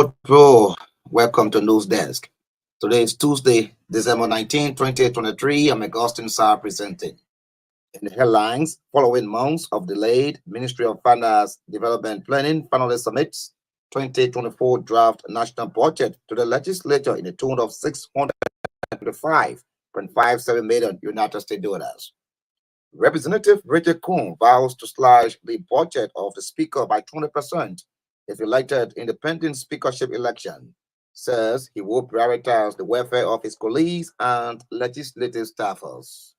Hello, Pro. Welcome to News Desk. Today is Tuesday, December 19, 2023. I'm Augustine Sarr presenting. In the headlines, following months of delayed Ministry of Finance Development Planning finally submits 2024 draft national budget to the legislature in a tune of 625.57 million United States dollars. Representative Richard Coon vows to slash the budget of the Speaker by 20% if elected in the pending speakership election. Says he will prioritize the welfare of his colleagues and legislative staffers.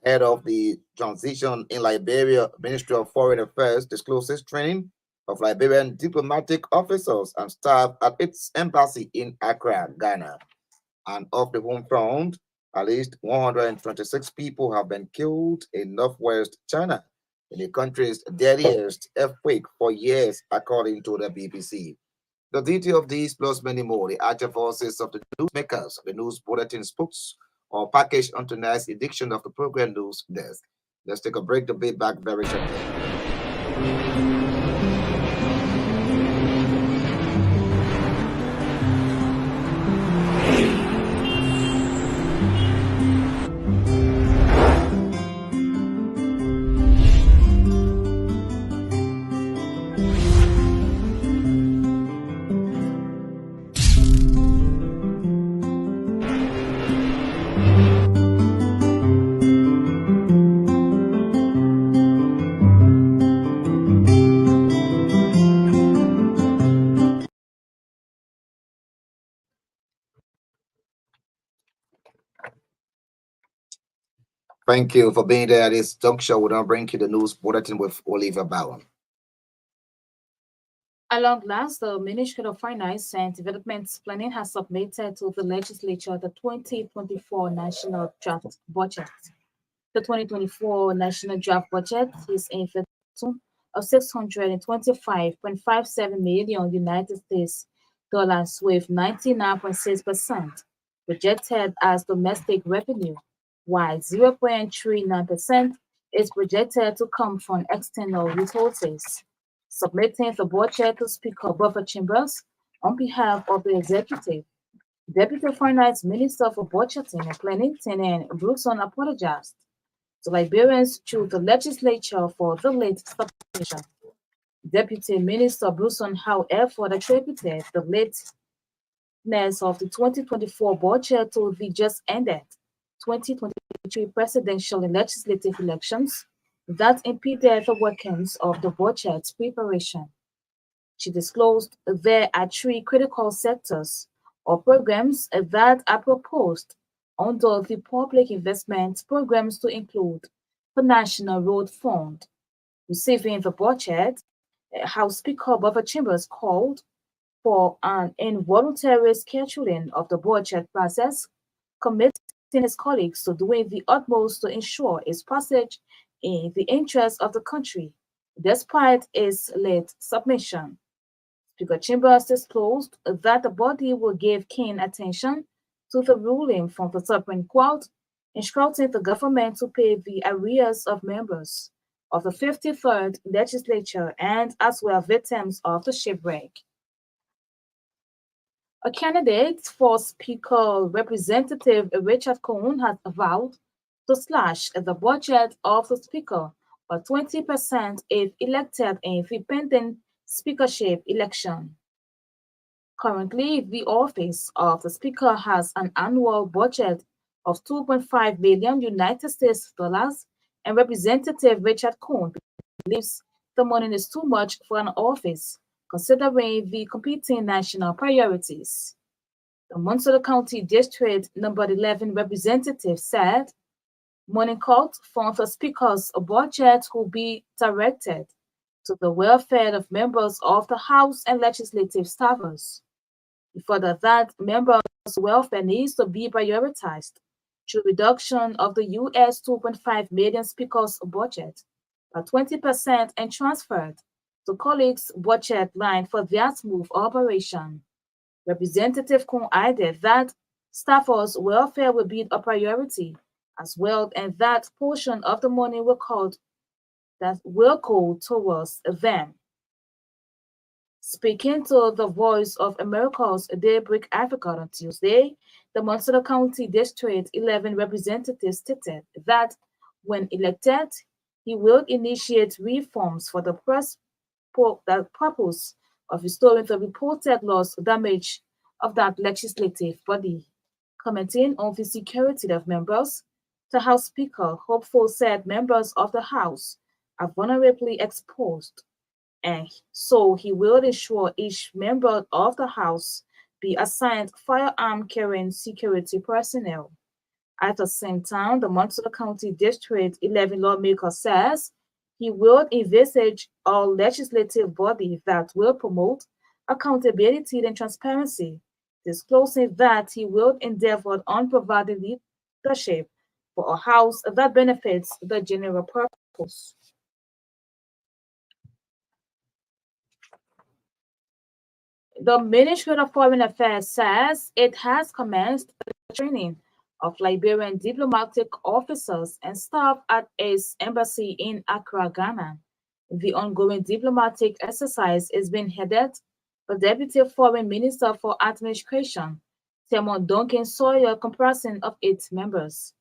Head of the transition in Liberia, Ministry of Foreign Affairs discloses training of Liberian diplomatic officers and staff at its embassy in Accra, Ghana. And off the home front, at least 126 people have been killed in northwest China in the country's deadliest earthquake for years, according to the BBC. The detail of these plus many more, the actual voices of the newsmakers, the news bulletin spokes, or packaged onto tonight's edition of the program News Desk. Let's take a break to be back very shortly. Thank you for being there at this juncture. We'll now bring you the news bulletin with Oliver Bowen. Along last, the Ministry of Finance and Development Planning has submitted to the legislature the 2024 National Draft Budget. The 2024 National Draft Budget is in the sum of 625.57 million United States dollars with 99.6% projected as domestic revenue, while 0.39% is projected to come from external resources. Submitting the budget to Speaker Buffer Chambers on behalf of the executive, Deputy Finance Minister for Budgeting and Planning, Tenen Brookson, apologized to Liberians through the legislature for the late submission. Deputy Minister Brookson, however, attributed the lateness of the 2024 budget to the just ended 2023 presidential and legislative elections that impeded the workings of the budget's preparation. She disclosed there are three critical sectors or programs that are proposed under the public investment programs to include the National Road Fund. Receiving the budget, House Speaker Buffer Chambers called for an involuntary scheduling of the budget process, committing his colleagues to doing the utmost to ensure its passage in the interest of the country, despite its late submission. Speaker Chambers disclosed that the body will give keen attention to the ruling from the Supreme Court, instructing the government to pay the arrears of members of the 53rd Legislature and as well victims of the shipwreck. A candidate for Speaker, Representative Richard Cohen, has vowed to slash the budget of the Speaker by 20% if elected in the pending speakership election. Currently, the office of the Speaker has an annual budget of 2.5 billion United States dollars, and Representative Richard Cohen believes the money is too much for an office, considering the competing national priorities. The Monsoda County District Number 11 representative said money cut from the Speaker's budget will be directed to the welfare of members of the House and legislative staffers. Further, that members' welfare needs to be prioritized through reduction of the US 2.5 million Speaker's budget by 20% and transferred to colleagues' budget line for their smooth operation. Representative Kuhn added that staffers' welfare will be a priority as well, and that portion of the money will go towards them. Speaking to the Voice of America's Daybreak Africa on Tuesday, the Monsoto County District 11 representative stated that when elected, he will initiate reforms for the purpose of restoring the reported loss damage of that legislative body. Commenting on the security of members, the House Speaker hopeful said members of the House are vulnerably exposed, and so he will ensure each member of the House be assigned firearm carrying security personnel. At the same time, the Monsoto County District 11 lawmaker says he will envisage a legislative body that will promote accountability and transparency, disclosing that he will endeavor on providing leadership for a house that benefits the general purpose. The Ministry of Foreign Affairs says it has commenced the training of Liberian diplomatic officers and staff at its embassy in Accra, Ghana. The ongoing diplomatic exercise is being headed by Deputy Foreign Minister for Administration, Timon Duncan Sawyer, comprising of 8 members.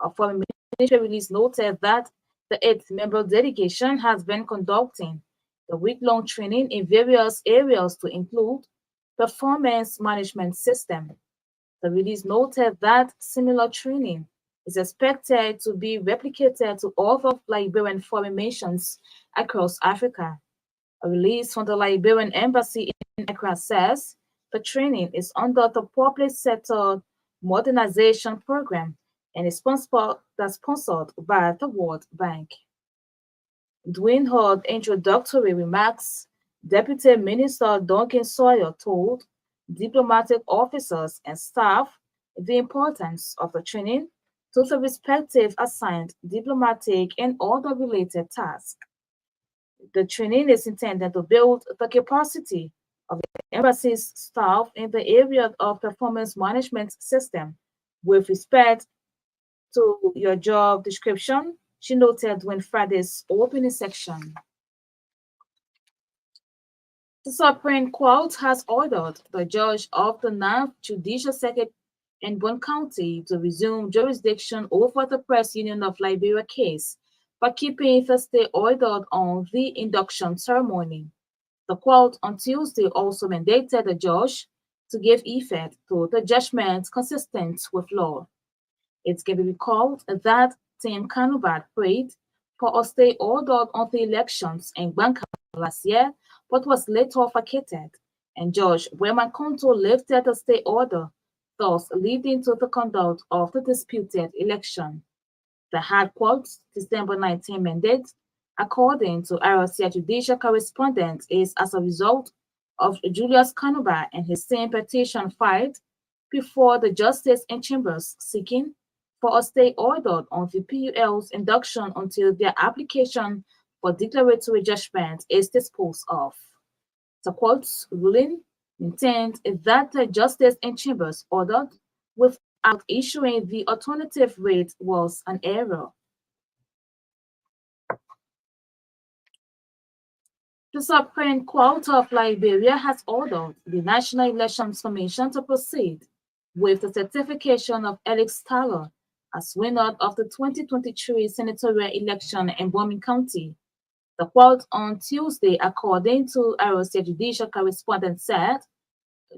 A foreign ministry release noted that the 8 member delegation has been conducting the week-long training in various areas to include performance management system. The release noted that similar training is expected to be replicated to other Liberian foreign missions across Africa. A release from the Liberian embassy in Accra says the training is under the Public Sector Modernization Program and is sponsored by the World Bank. During her introductory remarks, Deputy Minister Duncan Sawyer told diplomatic officers and staff the importance of the training to the respective assigned diplomatic and other related tasks. The training is intended to build the capacity of the embassy's staff in the area of performance management system with respect to your job description, she noted when Friday's opening section. The Supreme Court has ordered the judge of the Ninth Judicial Circuit in Bon County to resume jurisdiction over the Press Union of Liberia case by keeping the stay ordered on the induction ceremony. The court on Tuesday also mandated the judge to give effect to the judgment consistent with law. It can be recalled that Tim Kanubat prayed for a stay ordered on the elections in Banka last year, but was later vacated, and Judge Breman Konto lifted the stay order, thus leading to the conduct of the disputed election. The High Court's December 19 mandate, according to RCA judicial correspondent, is as a result of Julius Kanuba and his same petition filed before the Justice in Chambers seeking for a stay ordered on the PUL's induction until their application for declaratory judgment is disposed of. The court's ruling maintained that the Justice in Chambers ordered without issuing the alternative rate was an error. The Supreme Court of Liberia has ordered the National Elections Commission to proceed with the certification of Alex Tyler as winner of the 2023 senatorial election in Bomi County. The court on Tuesday, according to ROC judicial correspondent, said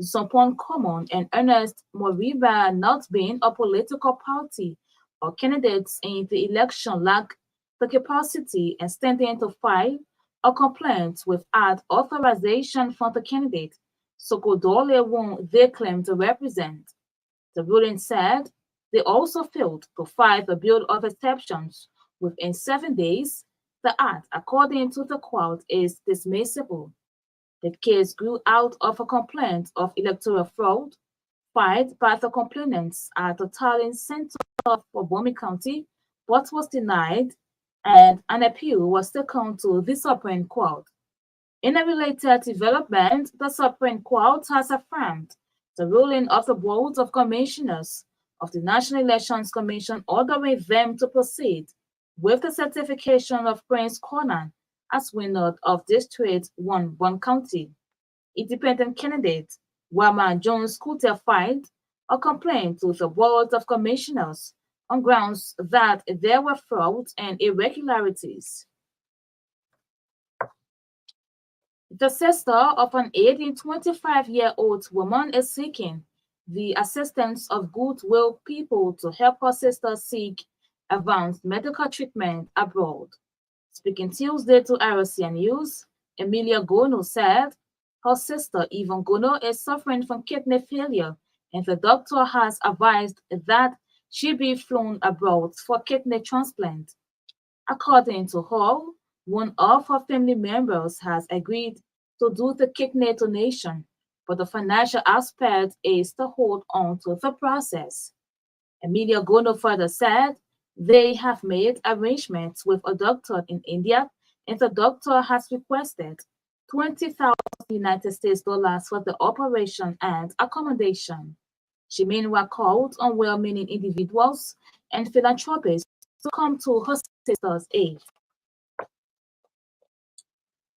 Zompon Common and Ernest Moriba not being a political party or candidates in the election lack the capacity and standing to file a complaint without authorization from the candidate, Sokodole whom they claim to represent. The ruling said they also failed to file the bill of exceptions within 7 days. The act, according to the court, is dismissible. The case grew out of a complaint of electoral fraud filed by the complainants at the tallying center for Bomi County, but was denied, and an appeal was taken to the Supreme Court. In a related development, the Supreme Court has affirmed the ruling of the Board of Commissioners of the National Elections Commission ordering them to proceed with the certification of Prince Conan as winner of District 1 County. independent candidate Wama Jones Scooter filed a complaint to the Board of Commissioners on grounds that there were fraud and irregularities. The sister of an 25-year-old woman is seeking the assistance of goodwill people to help her sister seek advanced medical treatment abroad. Speaking Tuesday to RCN News, Emilia Gono said her sister Yvonne Gono is suffering from kidney failure and the doctor has advised that she be flown abroad for kidney transplant. According to her, one of her family members has agreed to do the kidney donation, but the financial aspect is to hold on to the process. Emilia Gono further said they have made arrangements with a doctor in India and the doctor has requested 20,000 United States dollars for the operation and accommodation. She meanwhile called on well-meaning individuals and philanthropists to come to her sister's aid.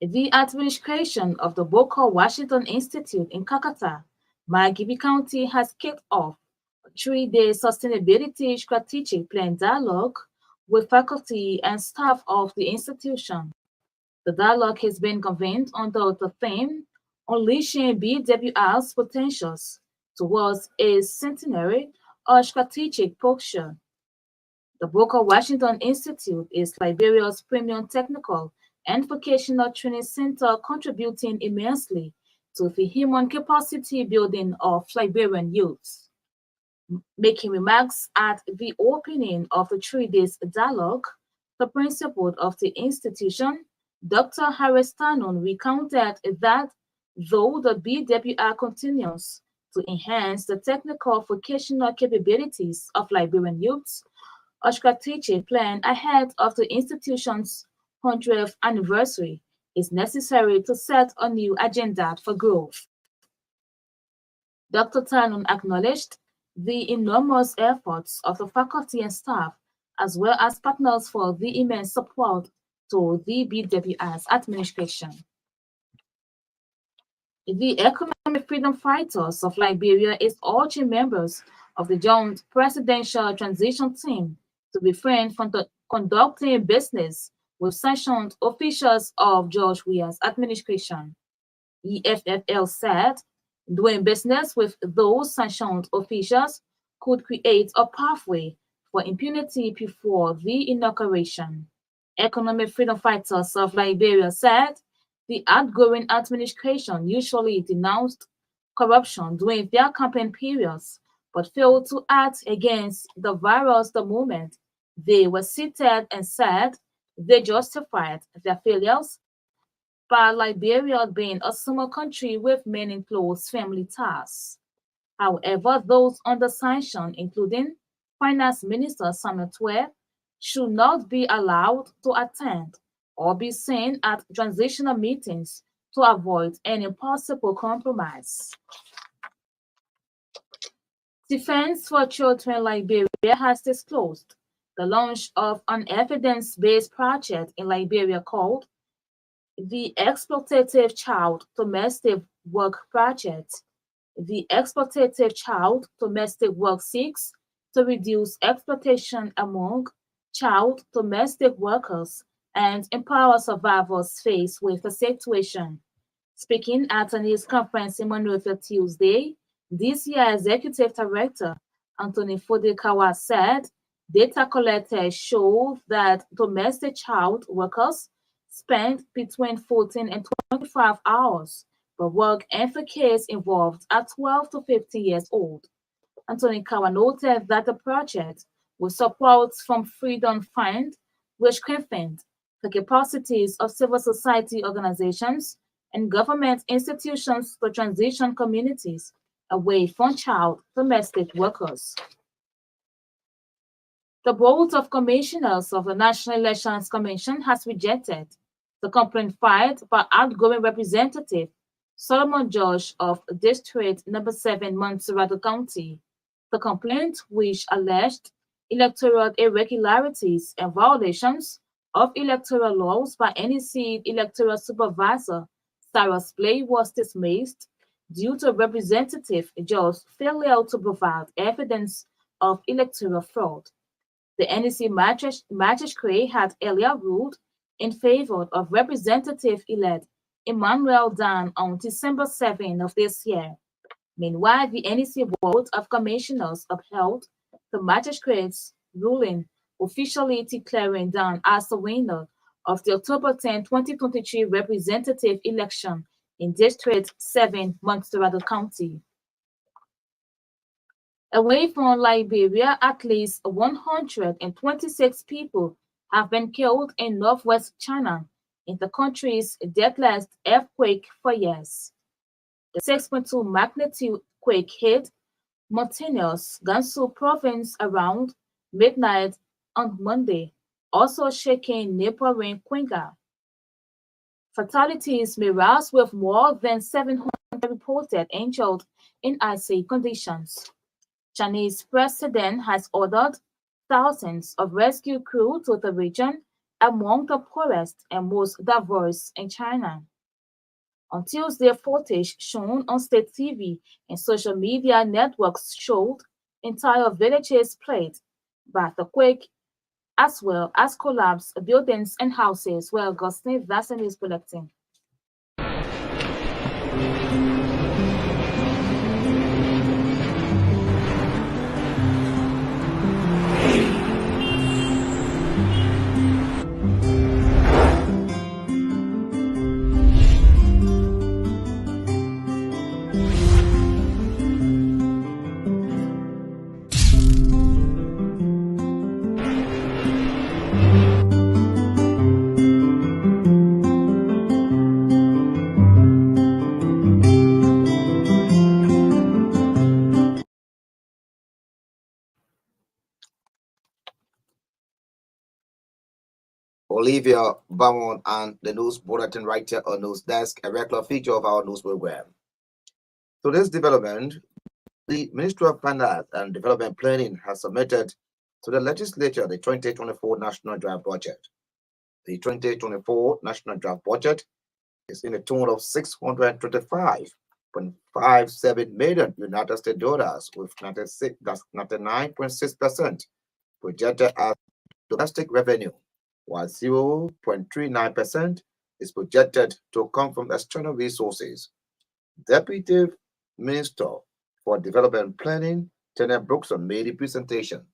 The administration of the Booker Washington Institute in Calcutta, Margibi County, has kicked off a 3-day sustainability strategic plan dialogue with faculty and staff of the institution. The dialogue has been convened under the theme Unleashing BWR's Potentials Towards a Centenary of Strategic Posture. The Booker Washington Institute is Liberia's premium technical and vocational training center, contributing immensely to the human capacity building of Liberian youths. Making remarks at the opening of the 3 days dialogue, the principal of the institution, Dr. Harris Tanon, recounted that though the BWR continues to enhance the technical vocational capabilities of Liberian youths, a strategic plan ahead of the institution's 100th anniversary is necessary to set a new agenda for growth. Dr. Tanon acknowledged the enormous efforts of the faculty and staff, as well as partners, for the immense support to the BWR's administration. The Economic Freedom Fighters of Liberia is urging members of the Joint Presidential Transition Team to refrain from conducting business with sanctioned officials of George Weah's administration. EFFL said doing business with those sanctioned officials could create a pathway for impunity before the inauguration. Economic Freedom Fighters of Liberia said the outgoing administration usually denounced corruption during their campaign periods, but failed to act against the virus the moment they were seated and said they justified their failures by Liberia being a small country with many close family ties. However, those under sanction, including Finance Minister Samuel Twe, should not be allowed to attend or be seen at transitional meetings to avoid any possible compromise. Defense for Children Liberia has disclosed the launch of an evidence-based project in Liberia called the Exploitative Child Domestic Work Project. The Exploitative Child Domestic Work seeks to reduce exploitation among child domestic workers and empower survivors faced with the situation. Speaking at a news conference in Monrovia Tuesday, DCI Executive Director Anthony Fodekawa said data collected show that domestic child workers spend between 14 and 25 hours per work, and the case involved are 12 to 15 years old. Anthony Kawa noted that the project with support from Freedom Fund, which strengthened the capacities of civil society organizations and government institutions to transition communities away from child domestic workers. The Board of Commissioners of the National Elections Commission has rejected the complaint filed by outgoing Representative Solomon George of District Number 7, Montserrat County. The complaint, which alleged electoral irregularities and violations of electoral laws by NEC electoral supervisor Cyrus Blay was dismissed due to Representative George's failure to provide evidence of electoral fraud. The NEC magistrate had earlier ruled in favor of Representative-elect Emmanuel Dan on December 7 of this year. Meanwhile, the NEC Board of Commissioners upheld the magistrate's ruling, officially declaring Dan as the winner of the October 10, 2023 representative election in District 7, Montserrat County. Away from Liberia, at least 126 people have been killed in northwest China in the country's deadliest earthquake for years. The 6.2 magnitude quake hit mountainous Gansu province around midnight on Monday, also shaking neighboring Qinghai. Fatalities may rise with more than 700 reported injured in icy conditions. Chinese president has ordered thousands of rescue crew to the region, among the poorest and most diverse in China. On Tuesday, footage shown on state TV and social media networks showed entire villages plagued by the quake, as well as collapsed buildings and houses, where Augustine Vasson is collecting. Olivia Beaumont and the news bulletin writer or news desk, a regular feature of our news program. To this development, the Ministry of Finance and Development Planning has submitted to the legislature the 2024 National Draft Budget. The 2024 National Draft Budget is in a tune of 625.57 million United States dollars, with 99.6% projected as domestic revenue, while 0.39% is projected to come from external resources. Deputy Minister for Development Planning, Tenet Brookson, made the presentation.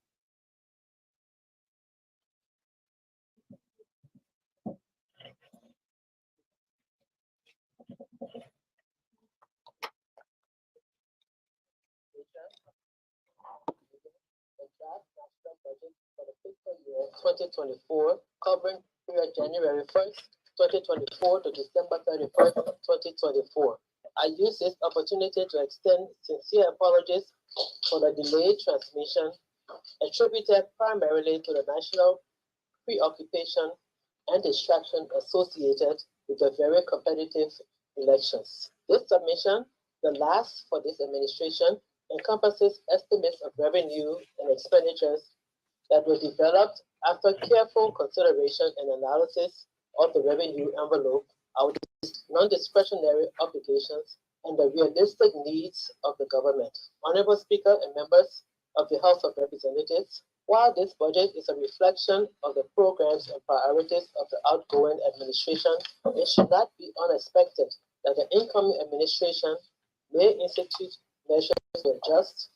Budget for the fiscal year 2024, covering period January 1st, 2024 to December 31st, 2024. I use this opportunity to extend sincere apologies for the delayed transmission, attributed primarily to the national preoccupation and distraction associated with the very competitive elections. This submission, the last for this administration, encompasses estimates of revenue and expenditures that were developed after careful consideration and analysis of the revenue envelope, our non-discretionary obligations, and the realistic needs of the government. Honorable Speaker and members of the House of Representatives, while this budget is a reflection of the programs and priorities of the outgoing administration, it should not be unexpected that the incoming administration may institute measures to adjust,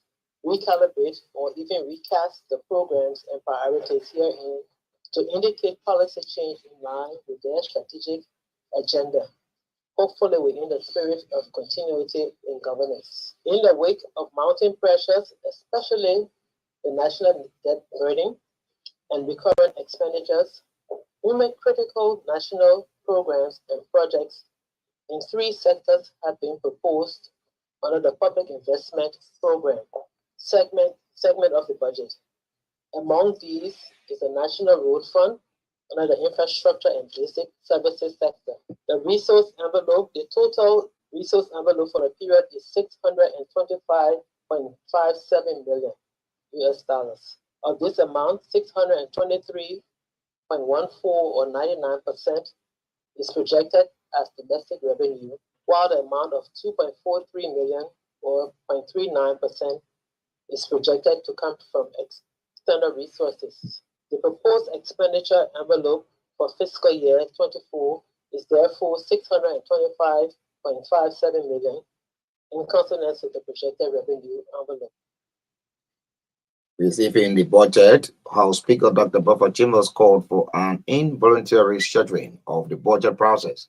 recalibrate, or even recast the programs and priorities herein to indicate policy change in line with their strategic agenda, hopefully within the spirit of continuity in governance. In the wake of mounting pressures, especially the national debt burden and recurrent expenditures, we make critical national programs and projects in 3 sectors have been proposed under the Public Investment Program segment of the budget. Among these is the National Road Fund under the Infrastructure and Basic Services sector. The total resource envelope for the period is $625.57 million US dollars. Of this amount, 623.14 or 99% is projected as domestic revenue, while the amount of 2.43 million or 0.39% is projected to come from external resources. The proposed expenditure envelope for fiscal year 24 is therefore 625.57 million, in consonance with the projected revenue envelope. Receiving the budget, House Speaker Dr. Buffer Chambers called for an involuntary shuttering of the budget process,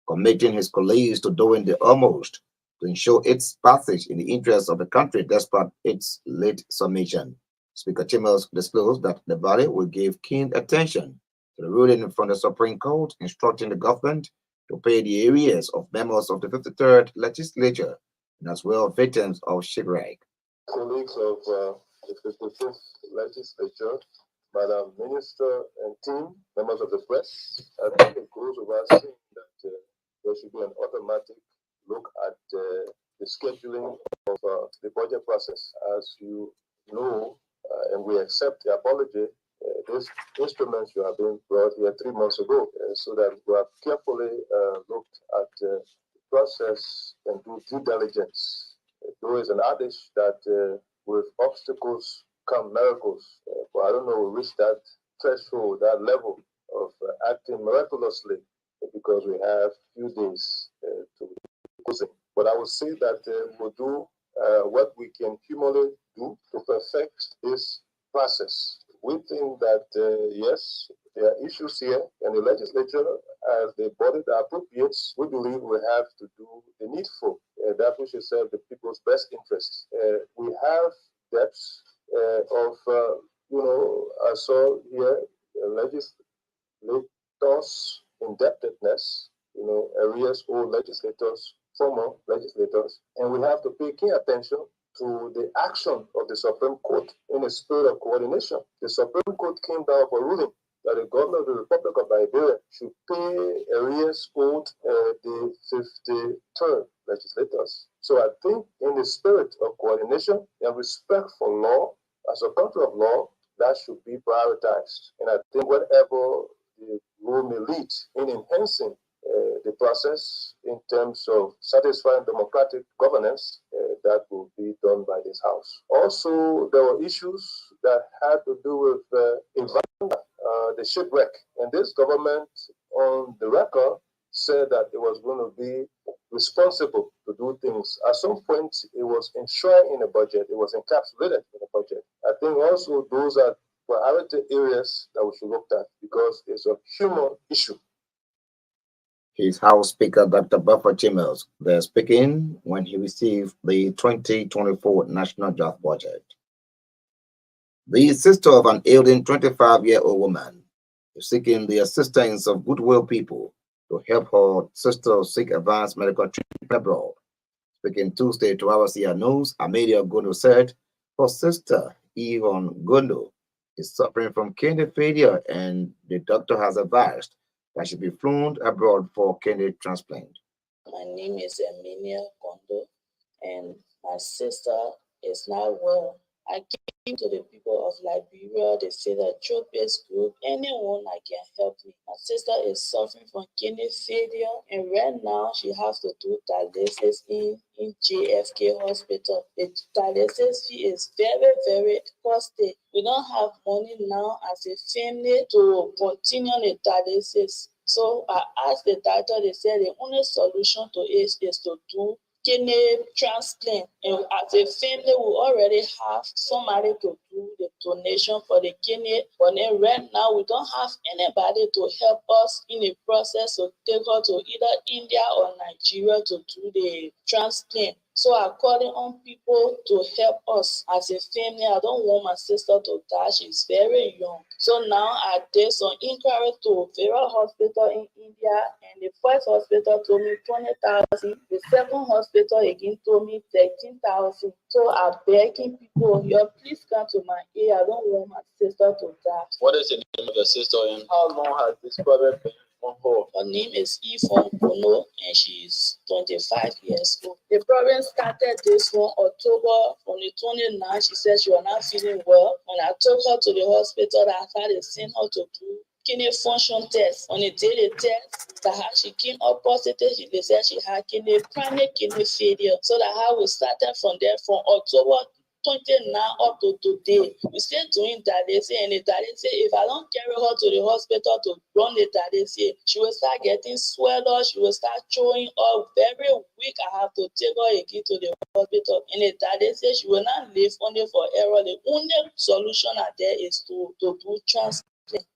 committing his colleagues to doing the utmost to ensure its passage in the interest of the country despite its late submission. Speaker Chambers disclosed that the body will give keen attention to the ruling from the Supreme Court instructing the government to pay the arrears of members of the 53rd Legislature and as well victims of shipwreck. Colleagues of the 55th Legislature, Madam Minister and team, members of the press, I think it goes without saying that there should be an automatic look at the scheduling of the budget process. As you know, and we accept the apology, these instruments should have been brought here 3 months ago, so that we have carefully looked at the process and do due diligence. There is an adage that with obstacles come miracles, but I don't know we reach that threshold, that level of acting miraculously because we have few days to closing. But I would say that we'll do what we can humanly do to perfect this process. We think that, yes, there are issues here, and the legislature, as the body that appropriates, we believe we have to do the needful, that which is serve the people's best interests. We have debts of, I saw here, legislators' indebtedness, areas owed legislators, former legislators, and we have to pay keen attention to the action of the Supreme Court in a spirit of coordination. The Supreme Court came down for ruling that the government of the Republic of Liberia should pay arrears owed the 53rd legislators. So I think in the spirit of coordination and respect for law, as a country of law, that should be prioritized. And I think whatever the rule may lead in enhancing the process in terms of satisfying democratic governance, that will be done by this House. Also, there were issues that had to do with the shipwreck. And this government, on the record, said that it was going to be responsible to do things. At some point, it was enshrined in the budget. It was encapsulated in the budget. I think also those are priority areas that we should look at because it's a human issue. His House Speaker, Dr. Buffer Chambers, there speaking when he received the 2024 National Draft Budget. The sister of an ailing 25-year-old woman is seeking the assistance of goodwill people to help her sister seek advanced medical treatment abroad. Speaking Tuesday to RCA News, Amelia Gondo said her sister, Yvonne Gondo, is suffering from kidney failure and the doctor has advised that she be flown abroad for kidney transplant. My name is Amelia Gondo, and my sister is not well. I came to the people of Liberia. They say that Tropius Group, anyone that can help me. My sister is suffering from kidney failure, and right now she has to do dialysis in JFK Hospital. The dialysis fee is very, very costly. We don't have money now as a family to continue the dialysis. So I asked the doctor, they said the only solution to it is to do kidney transplant. And as a family, we already have somebody to do the donation for the kidney. But then right now, we don't have anybody to help us in the process to take her to either India or Nigeria to do the transplant. So I'm calling on people to help us as a family. I don't want my sister to die. She's very young. So now I did some inquiry to various hospitals in India, and the first hospital told me 20,000. The second hospital again told me 13,000. So I'm begging people, please come to my aid. I don't want my sister to die. What is the name of your sister and how long has this problem been on her? Her name is Yvonne Gondo, and she's 25 years old. The problem started this one October on the 29th. She said she was not feeling well. When I took her to the hospital, I had to send her to do kidney function test. On a daily test, that how she came up positive, they said she had chronic kidney failure. So that how we started from there from October 29 up to today. We still doing dialysis, and the dialysis, if I don't carry her to the hospital to run the dialysis, she will start getting swelled, she will start throwing up. Very weak, I have to take her again to the hospital. In the dialysis, she will not live only for error. The only solution out there is to do transplant.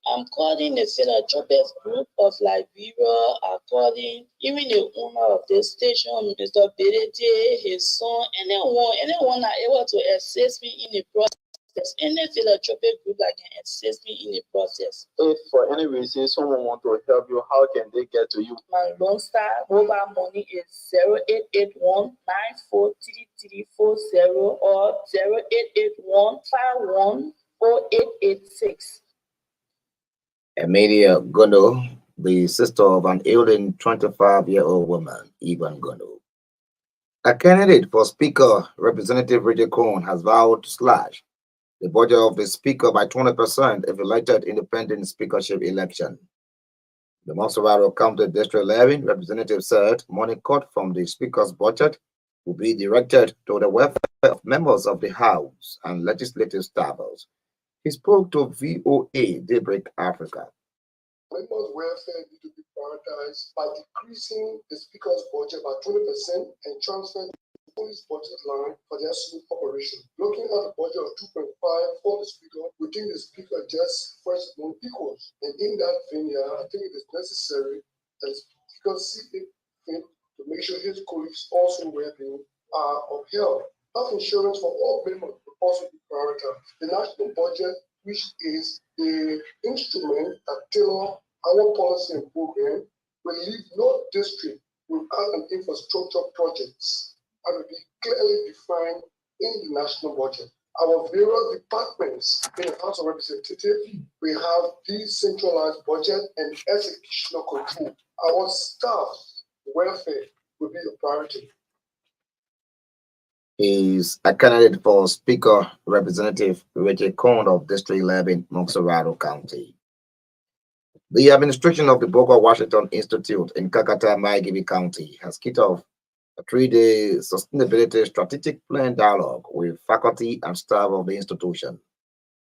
I'm calling the philanthropist group of Liberia. I'm calling even the owner of the station, Mr. Berete, his son, anyone are able to assist me in the process. Any philanthropic group that can assist me in the process. If for any reason someone want to help you, how can they get to you? My Lone Star mobile money is 0881 943340 or 0881 510886. Emilia Gondo, the sister of an ailing 25-year-old woman, Ivan Gondo. A candidate for Speaker, Representative Richard Cohen, has vowed to slash the budget of the Speaker by 20% if elected independent speakership election. The Montserrat County District 11 representative said money cut from the Speaker's budget will be directed to the welfare of members of the House and legislative staffers. He spoke to VOA Daybreak Africa. Members' welfare need to be prioritized by decreasing the Speaker's budget by 20% and transferring the police budget line for their smooth operation. Looking at a budget of 2.5 for the Speaker, we think the Speaker just first among equals. And in that vein, I think it is necessary that the Speaker see it fit to make sure his colleagues' also well-being are upheld. Health insurance for all members will also be prioritized. The national budget, which is the instrument that tailor our policy and program, will leave no district without an infrastructure projects and will be clearly defined in the national budget. Our various departments in the House of Representatives, we have decentralized budget and executional control. Our staff welfare will be a priority. Is a candidate for Speaker, Representative Richard Cohen of District 11, Montserrat County. The administration of the Booker Washington Institute in Kakata, Maigibi County has kicked off a 3-day sustainability strategic plan dialogue with faculty and staff of the institution.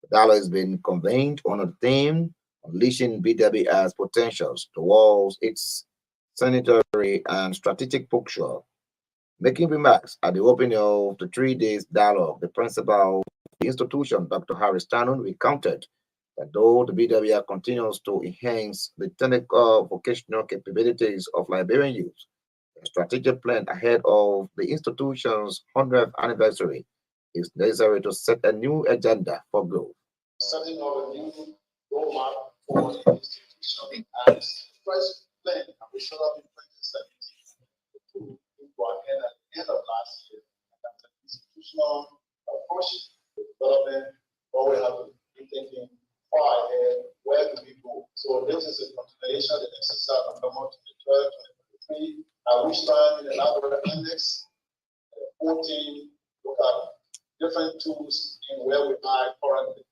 The dialogue has been convened on the theme Unleashing BWI's Potentials towards its sanitary and strategic future. Making remarks at the opening of the 3 days dialogue, the principal of the institution, Dr. Harry Stanton, recounted that though the BWI continues to enhance the technical vocational capabilities of Liberian youth, a strategic plan ahead of the institution's 100th anniversary is necessary to set a new agenda for growth. Setting up a new roadmap for the institution and first plan we set up in 2017 to at the end of last year. And that's an institutional approach to development, but we have to be thinking far ahead, where do we go? So this is a continuation of the exercise of the month 2023, at which time in another index, 14 look at different tools in where we are currently.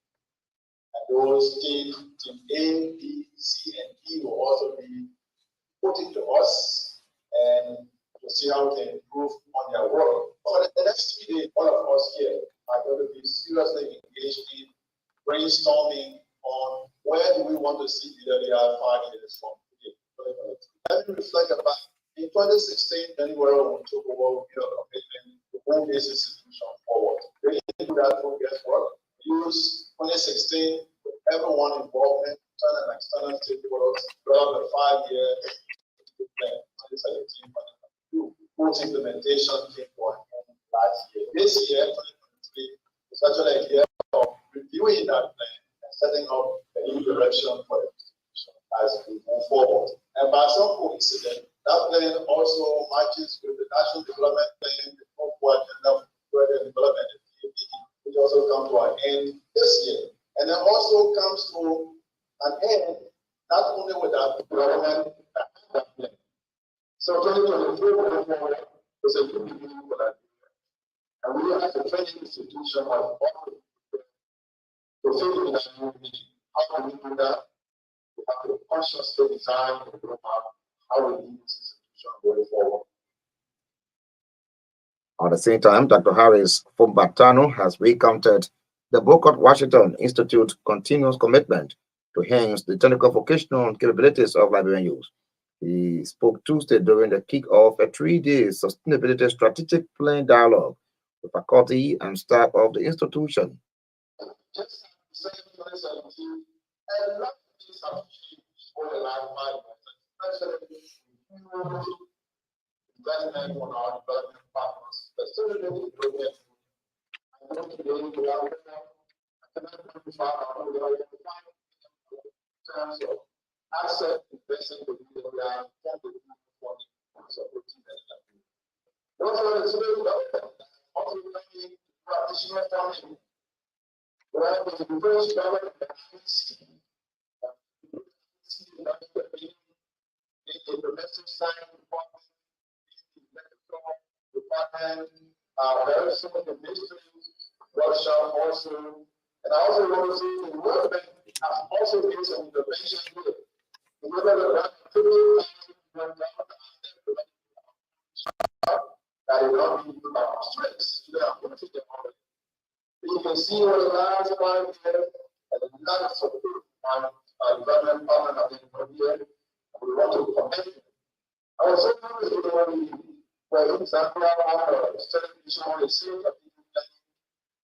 And those team A, B, C, and E will also be put into us and to see how we can improve on their work. For the next 3 days, all of us here are going to be seriously engaged in brainstorming on where do we want to see BWI 5 years from today. Let me reflect about in 2016, January, when we took over commitment to move this institution forward. We didn't do that through guesswork. We used 2016 with everyone involvement, internal and external stakeholders, develop a 5-year plan. 2017, whose implementation came to an end last year. This year, 2023, is actually a year of reviewing that plan and setting up a new direction for the institution as we move forward. And by some coincidence, that plan also matches with the National Development Plan, the Focal Agenda for Further Development, which also comes to an end this year. And then also comes to an end not only with that development, but that plan. So 2023 is a new beginning for that year. And we as a training institution have all to fill in that new beginning. How can we do that? We have to consciously design the roadmap how we lead this institution going forward. At the same time, Dr. Harris Fumbatano has recounted the Booker Washington Institute continuous commitment to enhance the technical vocational capabilities of Liberian youth. He spoke Tuesday during the kick-off a three-day sustainability strategic plan dialogue with faculty and staff of the institution. Just the same 2017, a lot of things have changed over the last 5 years, especially investment on our development partners, specifically the European Union. I know today we are I cannot quantify our identifying in terms of asset investing with the area from the funding supporting that. Also, the civil government also bringing additional funding. Where the first government the domestic side department, the department, very soon the ministry workshop also, and I also want to see the World Bank has also been some innovation here. Remember that that is not being used by Australians. They are putting them already. You can see over the last 5 years, and a lot of support from development partner have been put here. We want to connect. I was so happy when for example, I have a television on the same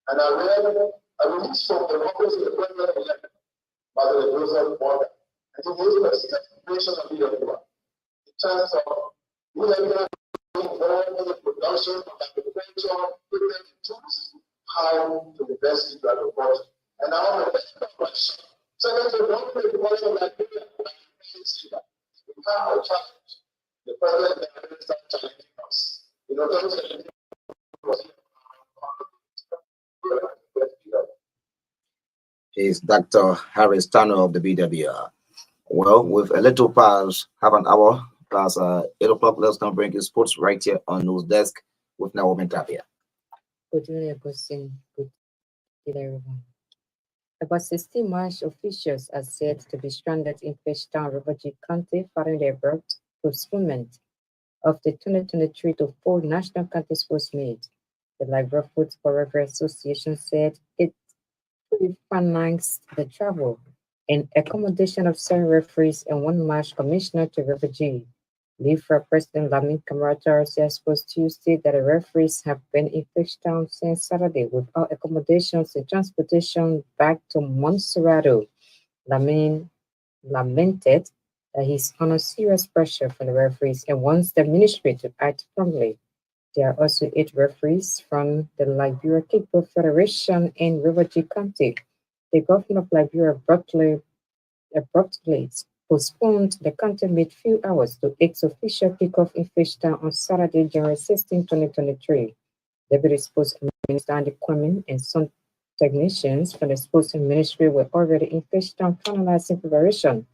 and I read a release from the office of the president elect by the Joseph Border. And he gave a certification of the in terms of we have been involved in the production of agricultural equipment and tools, how to invest in agriculture. And I want to make a question. So there's a one way to work on Nigeria. We have a challenge. The president and start challenging us. You know, those are the Is Dr. Harris Tanner of the BWR. Well, with a little pause, half an hour past 8 o'clock, let's now bring you sports right here on News Desk with Naomi Tapia. Good evening, Good evening, everyone. About 60 March officials are said to be stranded in Fishtown, Riverview County following the abrupt postponement of the 2023 to 4 National County Sports Meet. The Liberia Football Referee Association said it financed the travel and accommodation of 7 referees and 1 match commissioner to Riverview. LIFRA President Lamin Kamara exposed Tuesday that the referees have been in Fishtown since Saturday without accommodations and transportation back to Montserrado. Lamin lamented that he's under serious pressure from the referees and wants the ministry to act promptly. There are also 8 referees from the Liberia Kickball Federation in Riverview County. The governor of Liberia abruptly postponed the county meet few hours to its official kickoff in Fishtown on Saturday, January 16, 2023. Deputy Sports Minister Andy Kwame and some technicians from the Sports Ministry were already in Fishtown finalizing preparation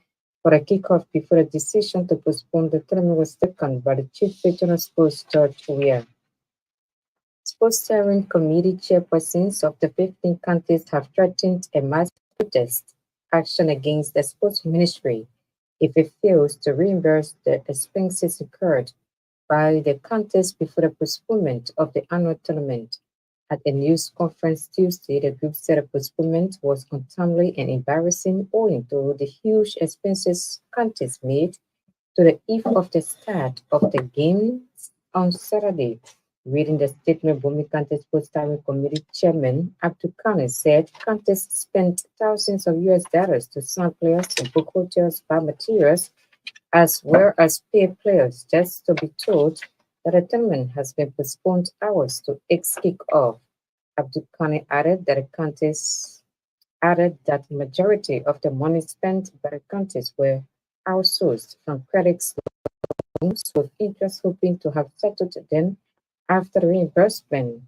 for the kickoff before the decision to postpone the tournament was taken by the Chief Regional Sports George Weir. Sports steering committee chairpersons of the 15 counties have threatened a mass protest action against the sports ministry if it fails to reimburse the expenses incurred by the counties before the postponement of the annual tournament. At a news conference Tuesday, the group said the postponement was untimely and embarrassing owing to the huge expenses counties made to the eve of the start of the games on Saturday. Reading the statement, Bumi County Sports Steering Committee Chairman Abdul Khan said counties spent thousands of US dollars to sign players, to book hotels, buy materials, as well as pay players, just to be told that the tournament has been postponed hours to its kickoff. Abdul Khan added that the counties added that the majority of the money spent by the counties were outsourced from credit loans, with interest hoping to have settled them after the reimbursement,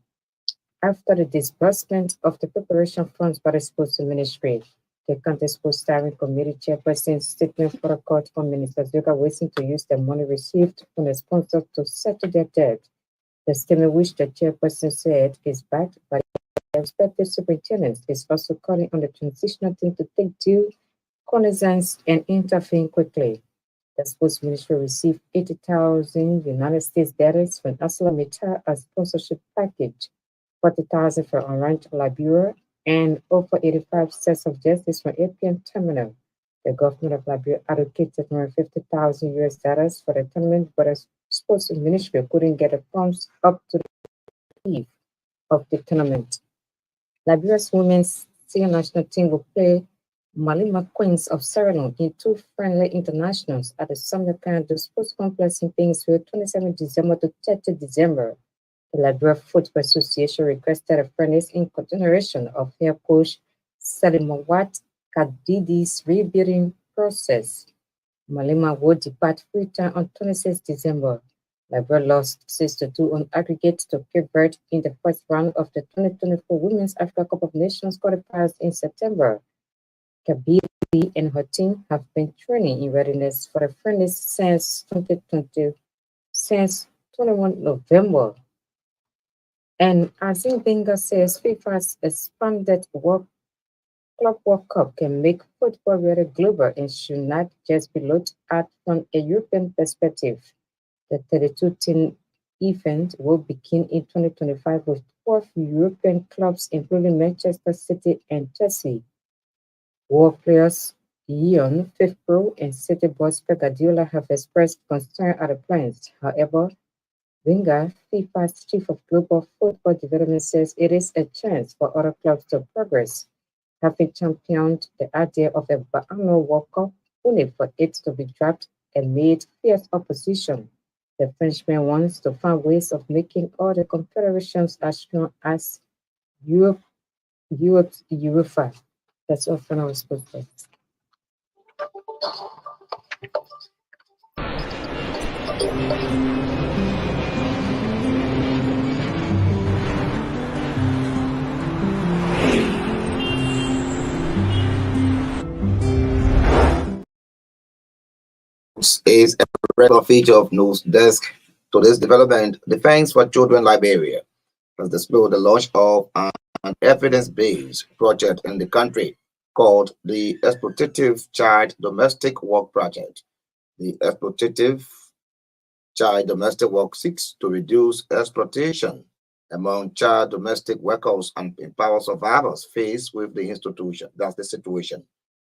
after the disbursement of the preparation funds by the Sports Ministry. The County Sports Steering Committee Chairperson statement for a court for Minister Yoga wishing to use the money received from the sponsors to settle their debt. The statement, which the chairperson said is backed by the respective superintendents, is also calling on the transitional team to take due cognizance and intervene quickly. The Sports Ministry received 80,000 United States dollars from ArcelorMittal as sponsorship package, 40,000 from Orange Liberia, and over 85 sets of jerseys from APM Terminal. The government of Liberia allocated around 50,000 US dollars for the tournament, but the Sports Ministry couldn't get the funds up to the eve of the tournament. Liberia's women's senior national team will play Malima Queens of Sierra Leone in two friendly internationals at the Summer Canada Sports Complex in Painesville, 27 December to 30 December. The Liberia Football Association requested a friendlies in continuation of head coach Salimawat Kadidi's rebuilding process. Malima will depart Freetown on 26 December. Liberia lost 6-2 on aggregate to Cape Verde in the first round of the 2024 Women's Africa Cup of Nations qualifiers in September. Kabiri and her team have been training in readiness for the friendlies since 21 November. And Arsene Wenger says FIFA's expanded Club World Cup can make football really global and should not just be looked at from a European perspective. The 32-team event will begin in 2025 with 12 European clubs, including Manchester City and Chelsea. World players Lyon, FIFPro, and City boss Pep Guardiola have expressed concern at the plans. However, Wenger, FIFA's chief of global football development, says it is a chance for other clubs to progress, having championed the idea of a biannual World Cup only for it to be dropped and made fierce opposition. The Frenchman wants to find ways of making all the confederations as strong as UEFA. That's all for now, sports. Is a regular feature of News Desk. To this development, Defense for Children Liberia has displayed the launch of an evidence-based project in the country called the Exploitative Child Domestic Work Project. The Exploitative Child Domestic Work seeks to reduce exploitation among child domestic workers and empower survivors faced with the institution. That's the situation.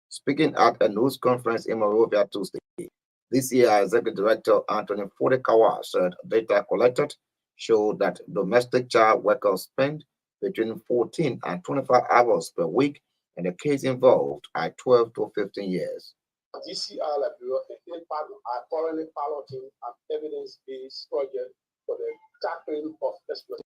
Speaking at a news conference in Monrovia Tuesday, this year, Executive Director Anthony Fodekawa said data collected showed that domestic child workers spend between 14 and 25 hours per week, and the case involved are 12 to 15 years. DCR Liberia are currently piloting an evidence-based project for the tackling of exploitation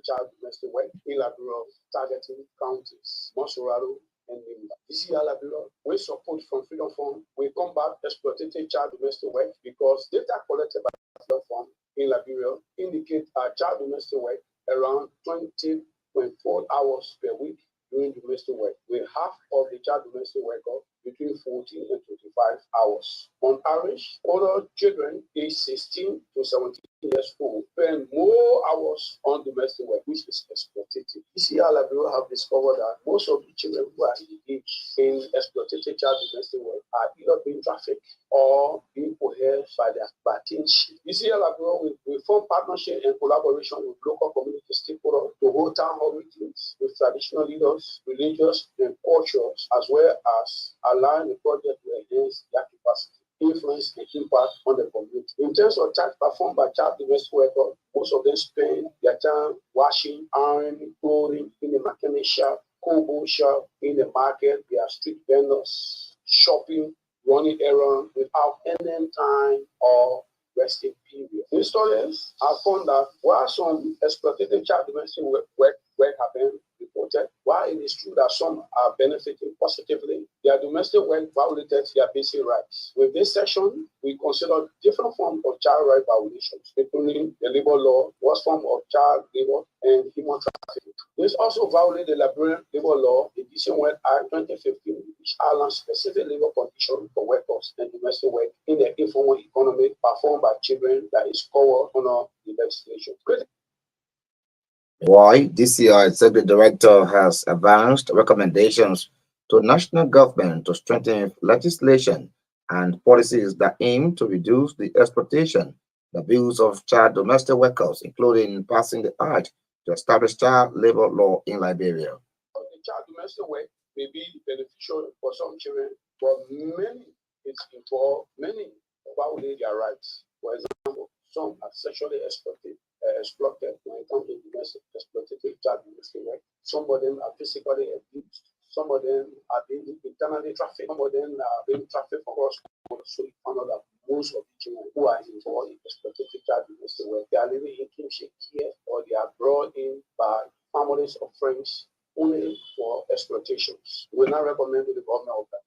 child domestic work in Liberia, targeting counties, Monserrado, and Nimba. DCR Liberia, with support from Freedom Fund, will combat exploitative child domestic work because data collected by Freedom Fund in Liberia indicate child domestic work around 20.4 hours per week during domestic work, with half of the child domestic worker between 14 and 25 hours. On average, older children aged 16 to 17 years old spend more hours on domestic work, which is exploitative. DCR Liberia have discovered that most of the children who are engaged in exploitative child domestic work are either being trafficked or being coerced by their kinship. DCR Liberia will form partnership and collaboration with local community stakeholders to hold town hall meetings with traditional leaders, religious and cultures, as well as allowing the project to enhance their capacity, influence, and impact on the community. In terms of tasks performed by child domestic workers, most of them spend their time washing, ironing, clothing in the mechanic shop, kobo shop, in the market, they are street vendors, shopping, running errands without any time or resting period. These studies have found that while some exploitative child domestic work have been reported, while it is true that some are benefiting positively, their domestic work violated their basic rights. With this session, we consider different forms of child right violations, including the labor law, worst form of child labor, and human trafficking. This also violated the Liberian Labor Law, the Decent Work Act 2015, which outlines specific labor conditions for workers and domestic work in the informal economy performed by children that is covered under the legislation. Why DCI Executive Director has advanced recommendations to national government to strengthen legislation and policies that aim to reduce the exploitation, the abuse of child domestic workers, including passing the act to establish child labor law in Liberia. The child domestic work may be beneficial for some children, but many it's involved, many violate their rights. For example, some are sexually exploited when it comes to domestic exploitative child domestic work. Some of them are physically abused. Some of them are being internally trafficked. Some of them are being trafficked across. So you find out that most of the children who are involved in exploitative child domestic work, they are living in kinship care or they are brought in by families or friends only for exploitations. We now recommend to the government of that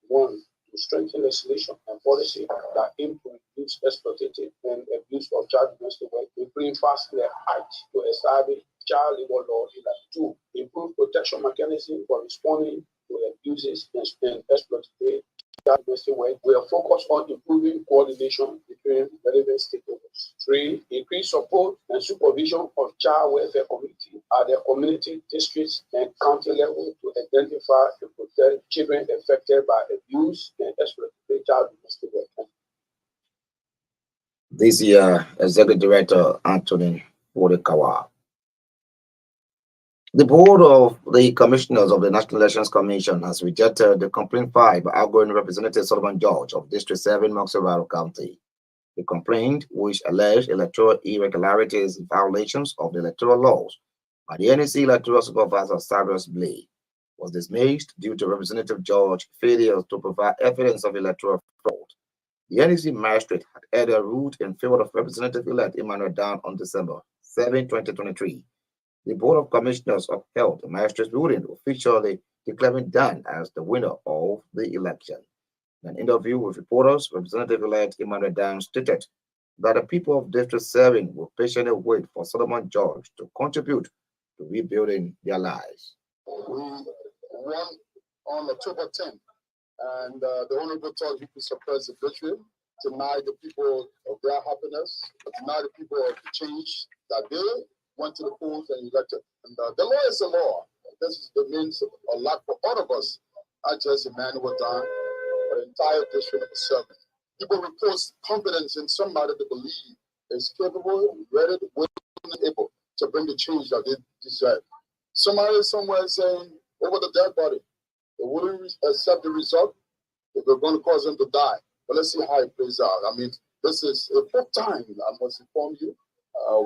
one, to strengthen legislation and policy that aim to reduce exploitative and abuse of child domestic work, to bring fast the height to establish child labor law. Two, improve protection mechanism for responding to abuses and exploitative child domestic work. We are focused on improving coordination between relevant stakeholders. Three, increase support and supervision of child welfare committee at the community, districts, and county level to identify and protect children affected by abuse and exploitative child domestic work. This year, Executive Director Anthony Wodekawa. The board of the commissioners of the National Elections Commission has rejected the complaint filed by outgoing Representative Solomon George of District 7, Moxeraro County. The complaint, which alleged electoral irregularities and violations of the electoral laws by the NEC electoral supervisor Cyrus Blay, was dismissed due to Representative George's failure to provide evidence of electoral fraud. The NEC magistrate had earlier ruled in favor of Representative-elect Emmanuel Dan on December 7, 2023. The Board of Commissioners upheld the magistrate's ruling, officially declaring Dan as the winner of the election. In an interview with reporters, Representative-elect Emmanuel Dan stated that the people of District 7 will patiently wait for Solomon George to contribute to rebuilding their lives. We won on October 10th, and the Honorable told people suppress the victory, deny the people of their happiness, deny the people of the change that they went to the polls and elected. And the law is the law. This means a lot for all of us, not just Emmanuel Dan, but the entire District of 7. People repose confidence in somebody they believe is capable, ready, willing, and able to bring the change that they deserve. Somebody somewhere saying over the dead body, they wouldn't accept the result, if we're going to cause them to die. But let's see how it plays out. I mean, this is the fourth time, I must inform you,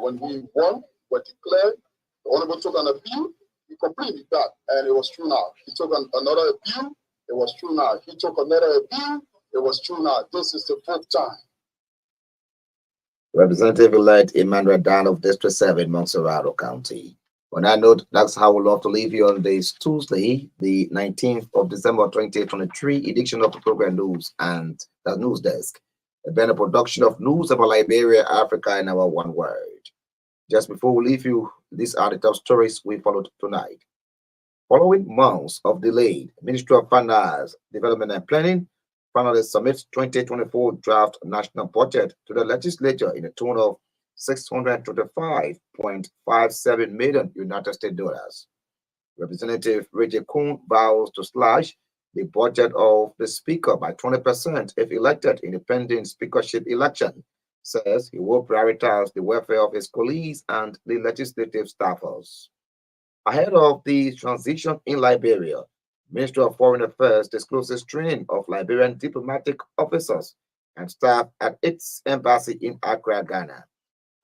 when we won, were declared, the Honorable took an appeal, he completely got, and it was true now. He took another appeal, it was true now. He took another appeal, it was true now. This is the fourth time. Representative-elect Emmanuel Dan of District 7, Montserrado County. On that note, that's how we'll love to leave you on this Tuesday, the 19th of December 2023 edition of the program News and the News Desk, a better production of news about Liberia, Africa, in our one word. Just before we leave you, these are the top stories we followed tonight. Following months of delayed, Ministry of Finance, Development and Planning finally submits 2024 draft national budget to the legislature in a tone of $625.57 million United States dollars. Representative Richard Kuhn vows to slash the budget of the Speaker by 20% if elected in the pending speakership election, says he will prioritize the welfare of his colleagues and the legislative staffers. Ahead of the transition in Liberia, Ministry of Foreign Affairs discloses training of Liberian diplomatic officers and staff at its embassy in Accra, Ghana.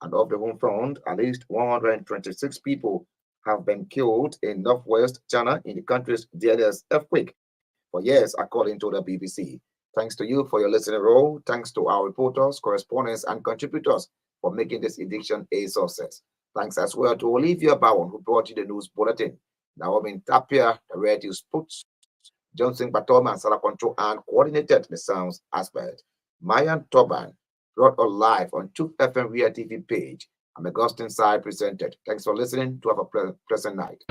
And of the home front, at least 126 people have been killed in northwest China in the country's deadliest earthquake for years, according to the BBC. Thanks to you for your listening role. Thanks to our reporters, correspondents, and contributors for making this edition a success. Thanks as well to Olivia Bowen, who brought you the news bulletin. Naomi Tapia, the radio spokes, Johnson Batoma and Sarah Control, and coordinated the sounds aspect. Mayan Toban brought us live on 2FM Real TV page. I'm Augustine Sai presented. Thanks for listening. To have a pleasant night.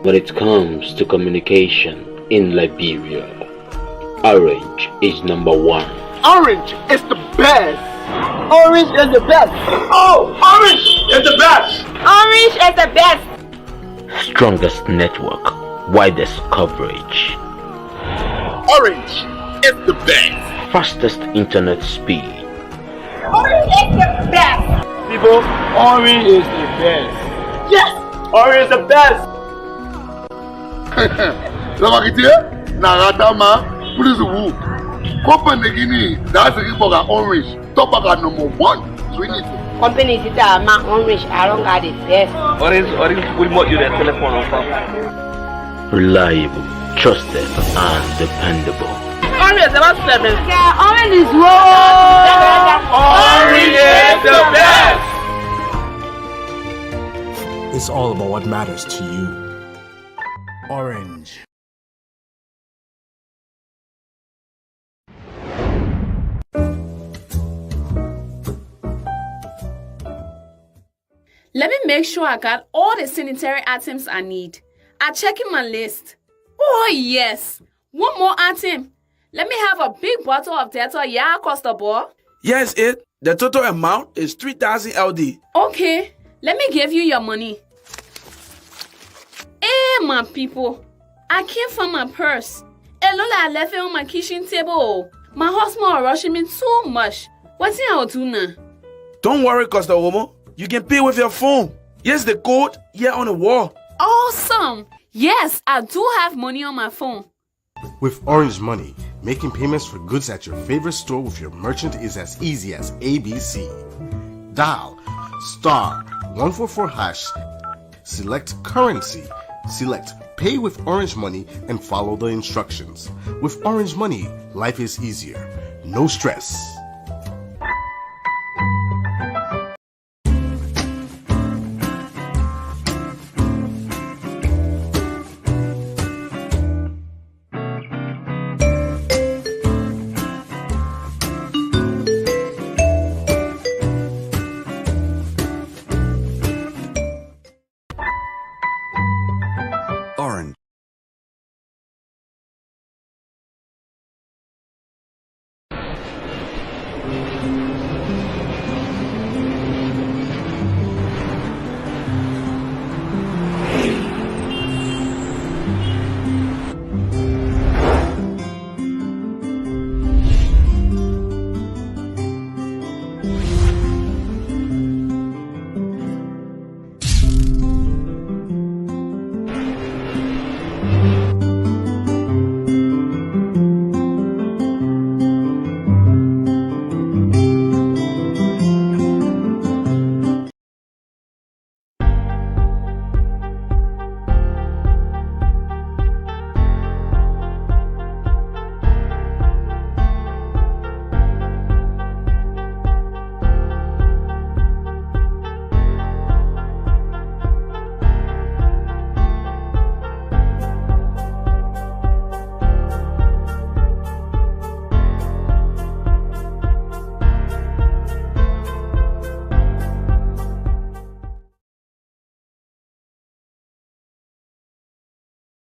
When it comes to communication in Liberia, Orange is number one. Orange is the best. Orange is the best. Oh, Orange is the best. Orange is the best. Strongest network, widest coverage. Orange is the best. Fastest internet speed. Orange is the best. People, Orange is the best. Yes, Orange is the best. Company that's a orange. Top number one. Company is Orange. I don't got the best. Orange will more you the telephone on phone. Reliable, trusted, and dependable. Orange is about 7. Yeah, Orange is Orange is the best. It's all about what matters to you. Orange. Let me make sure I got all the sanitary items I need. I'm checking my list. Oh, yes. One more item. Let me have a big bottle of Dettol, yeah, Costable. Yes, it. The total amount is 3,000 LD. Okay, let me give you your money. Hey, my people. I can't find my purse. Lola, I left it on my kitchen table. My husband is rushing me too much. What's I'll do now? Don't worry, Costa Homo. You can pay with your phone. Yes, the code here on the wall. Awesome. Yes, I do have money on my phone. With Orange Money, making payments for goods at your favorite store with your merchant is as easy as ABC. Dial *144#, select currency, select Pay with Orange Money, and follow the instructions. With Orange Money, life is easier. No stress. Orange.